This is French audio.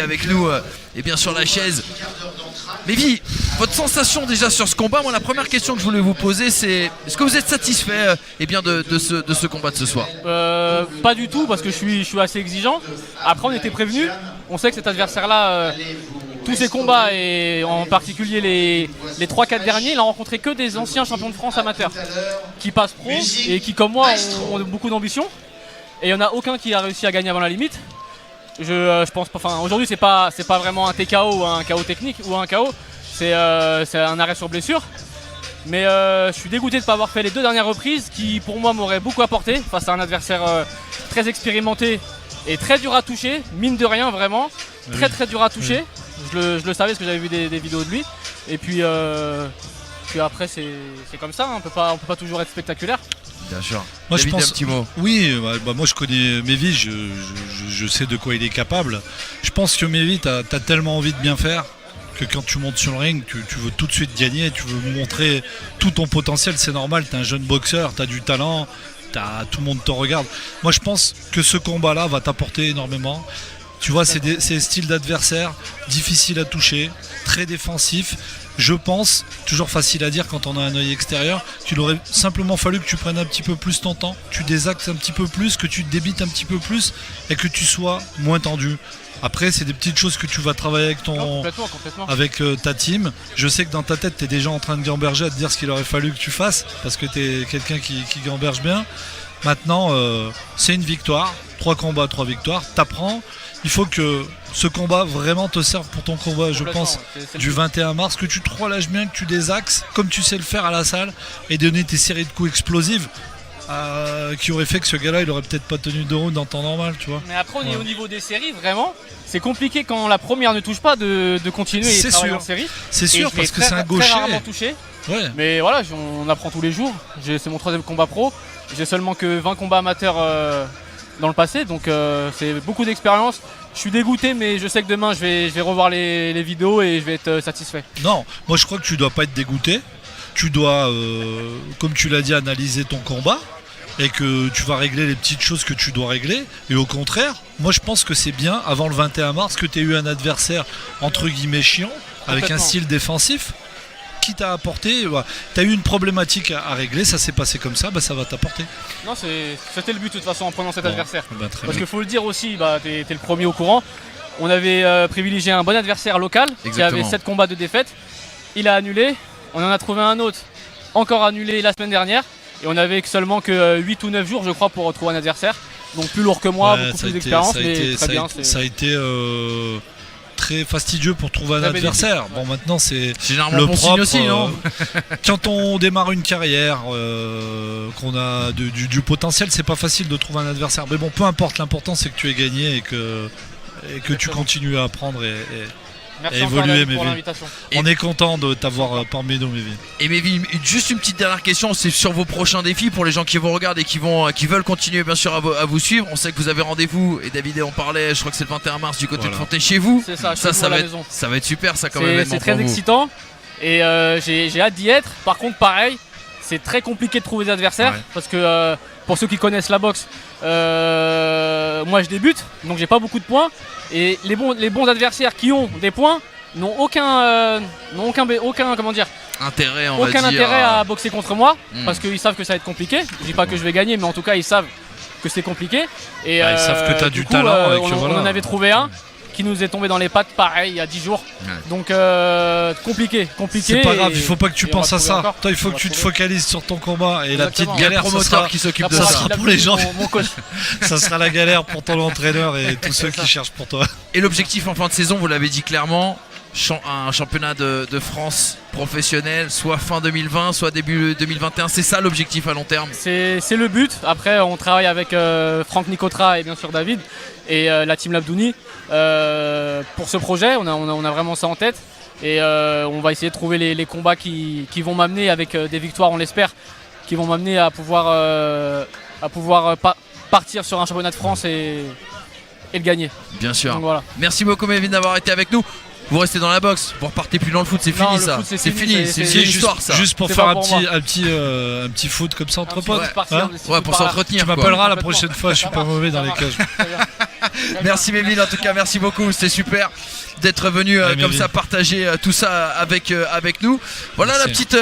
avec nous et bien sur la chaise. Lévi, votre sensation déjà sur ce combat, moi la première question que je voulais vous poser c'est est-ce que vous êtes satisfait de ce combat de ce soir? Pas du tout parce que je suis assez exigeant. Après on était prévenu, on sait que cet adversaire là, tous ses combats et en particulier les 3-4 derniers, il a rencontré que des anciens champions de France amateurs qui passent pro et qui comme moi ont beaucoup d'ambition. Et il n'y en a aucun qui a réussi à gagner avant la limite. Je pense pas. Enfin, aujourd'hui, c'est pas vraiment un TKO ou un KO technique ou un KO. C'est un arrêt sur blessure. Mais je suis dégoûté de ne pas avoir fait les 2 dernières reprises qui, pour moi, m'auraient beaucoup apporté face à un adversaire très expérimenté et très dur à toucher. Mine de rien, vraiment. Très dur à toucher. Je le savais parce que j'avais vu des vidéos de lui. Et puis après, c'est comme ça. On peut pas toujours être spectaculaire. Bien sûr. Moi, David, je pense. un petit mot. Oui, moi je connais Mévi, je sais de quoi il est capable. Je pense que Mévi, t'as tellement envie de bien faire que quand tu montes sur le ring, tu veux tout de suite gagner, tu veux montrer tout ton potentiel. C'est normal, t'es un jeune boxeur, t'as du talent, tout le monde te regarde. Moi, je pense que ce combat-là va t'apporter énormément. Tu vois, c'est des styles d'adversaires difficiles à toucher, très défensifs. Je pense, toujours facile à dire quand on a un œil extérieur, qu'il aurait simplement fallu que tu prennes un petit peu plus ton temps, tu désaxes un petit peu plus, que tu te débites un petit peu plus et que tu sois moins tendu. Après, c'est des petites choses que tu vas travailler avec Complètement. avec ta team. Je sais que dans ta tête, tu es déjà en train de gamberger à te dire ce qu'il aurait fallu que tu fasses parce que tu es quelqu'un qui gamberge bien. Maintenant, c'est une victoire, 3 combats, 3 victoires, t'apprends. Il faut que ce combat vraiment te serve pour ton combat, je pense, du 21 mars, que tu te relâches bien, que tu désaxes, comme tu sais le faire à la salle, et donner tes séries de coups explosifs qui auraient fait que ce gars-là, il aurait peut-être pas tenu 2 rounds en temps normal, tu vois. Mais après, on est au niveau des séries, vraiment, c'est compliqué quand la première ne touche pas de continuer et travailler en série. C'est sûr, parce que c'est un gaucher. Très rarement touché. Ouais. Mais voilà, on apprend tous les jours. C'est mon 3e combat pro. J'ai seulement que 20 combats amateurs dans le passé, donc c'est beaucoup d'expérience. Je suis dégoûté, mais je sais que demain je vais revoir les vidéos et je vais être satisfait. Non, moi je crois que tu dois pas être dégoûté. Tu dois, comme tu l'as dit, analyser ton combat et que tu vas régler les petites choses que tu dois régler. Et au contraire, moi je pense que c'est bien avant le 21 mars que tu aies eu un adversaire entre guillemets chiant avec un style défensif qui t'a apporté. Tu as eu une problématique à régler, ça s'est passé comme ça, ça va t'apporter. Non, c'était le but de toute façon en prenant cet adversaire. Parce qu'il faut le dire aussi, t'es le premier au courant. On avait privilégié un bon adversaire local qui avait 7 combats de défaite. Il a annulé, on en a trouvé un autre, encore annulé la semaine dernière. Et on avait seulement que 8 ou 9 jours, je crois, pour retrouver un adversaire. Donc plus lourd que moi, beaucoup plus d'expérience, mais très bien. Ça a été très fastidieux pour trouver un adversaire. Bon, maintenant c'est le propre aussi, non quand on démarre une carrière, qu'on a du potentiel, c'est pas facile de trouver un adversaire. Mais bon, peu importe, l'important c'est que tu aies gagné et que tu continues à apprendre et évoluer, Mévi. On est content de t'avoir parmi nous, Mévi. Et Mévi, juste une petite dernière question, c'est sur vos prochains défis pour les gens qui vous regardent et qui veulent continuer bien sûr à vous suivre. On sait que vous avez rendez-vous et David et on parlait, je crois que c'est le 21 mars du côté de Fontaine chez vous. C'est ça, ça va être super ça comme événement. C'est très excitant et j'ai hâte d'y être. Par contre, pareil, c'est très compliqué de trouver des adversaires parce que pour ceux qui connaissent la boxe, moi je débute, donc j'ai pas beaucoup de points. Et les bons adversaires qui ont des points n'ont aucun intérêt à boxer contre moi parce qu'ils savent que ça va être compliqué. Je dis pas que je vais gagner, mais en tout cas ils savent que c'est compliqué. Et ils savent que tu as du talent. On en avait trouvé un qui nous est tombé dans les pattes pareil il y a 10 jours. Donc compliqué. C'est pas grave, il faut pas que tu penses à ça. Toi, il faut que tu te focalises sur ton combat et la petite galère, ça sera qui s'occupe de ça. Ça sera pour les gens. Mon coach. Ça sera la galère pour ton entraîneur et tous ceux qui cherchent pour toi. Et l'objectif en fin de saison, vous l'avez dit clairement, un championnat de France professionnel, soit fin 2020, soit début 2021. C'est ça l'objectif à long terme. C'est le but. Après, on travaille avec Franck Nicotra et bien sûr David et la team Labdouni pour ce projet. On a vraiment ça en tête. Et on va essayer de trouver les combats qui vont m'amener avec des victoires, on l'espère, qui vont m'amener à pouvoir partir sur un championnat de France et le gagner. Bien sûr. Donc, voilà. Merci beaucoup Mévi d'avoir été avec nous. Vous restez dans la boxe, vous repartez plus dans le foot, c'est Non, fini le ça. foot, c'est C'est fini, fini, c'est- c'est c'est une histoire ça. Juste pour C'est faire pas un pour petit foot comme ça entre potes. Hein Ouais, pour s'entretenir. Tu quoi. m'appelleras la Complètement. prochaine fois, je suis pas mauvais dans les cages. Merci Méville, en tout cas, merci beaucoup, c'était super d'être venu Ouais, comme Méville. ça partager tout ça avec nous. Voilà Merci. la petite